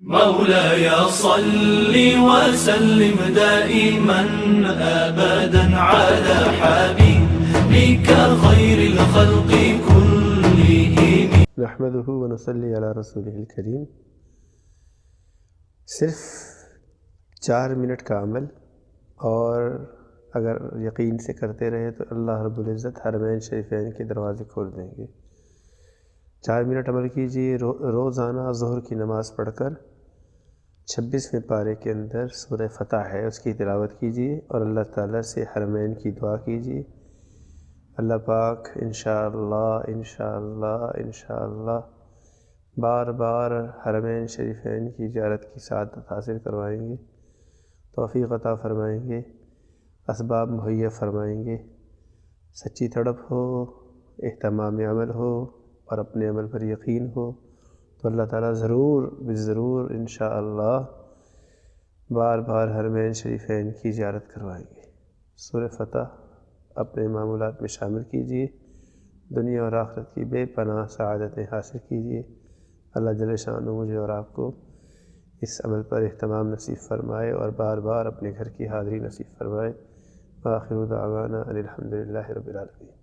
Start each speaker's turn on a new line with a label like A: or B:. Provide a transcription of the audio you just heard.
A: مولاي صل وسلم دائما أبدا على حبيبك خير الخلق كلهم.
B: نحمده ونصلي على رسوله الکریم. صرف 4 منٹ کا عمل، اور اگر یقین سے کرتے رہے تو اللہ رب العزت حرمین شریفین کے دروازے کھول دیں گے. 4 منٹ عمل کیجیے. روزانہ ظہر کی نماز پڑھ کر 26ویں پارے کے اندر سورہ فتح ہے، اس کی تلاوت کیجیے اور اللہ تعالیٰ سے حرمین کی دعا کیجیے. اللہ پاک انشاءاللہ انشاءاللہ انشاءاللہ بار بار حرمین شریفین کی زیارت کی سعادت حاصل کروائیں گے، توفیق عطا فرمائیں گے، اسباب مہیا فرمائیں گے. سچی تڑپ ہو، اہتمام عمل ہو اور اپنے عمل پر یقین ہو تو اللہ تعالیٰ ضرور انشاءاللہ بار بار حرمین شریفین کی زیارت کروائیں گے. سورہ فتح اپنے معمولات میں شامل کیجیے، دنیا اور آخرت کی بے پناہ سعادتیں حاصل کیجیے. اللہ جل شانہ مجھے اور آپ کو اس عمل پر اہتمام نصیب فرمائے اور بار بار اپنے گھر کی حاضری نصیب فرمائے. وآخر دعوانا ان الحمد للہ رب العالمین.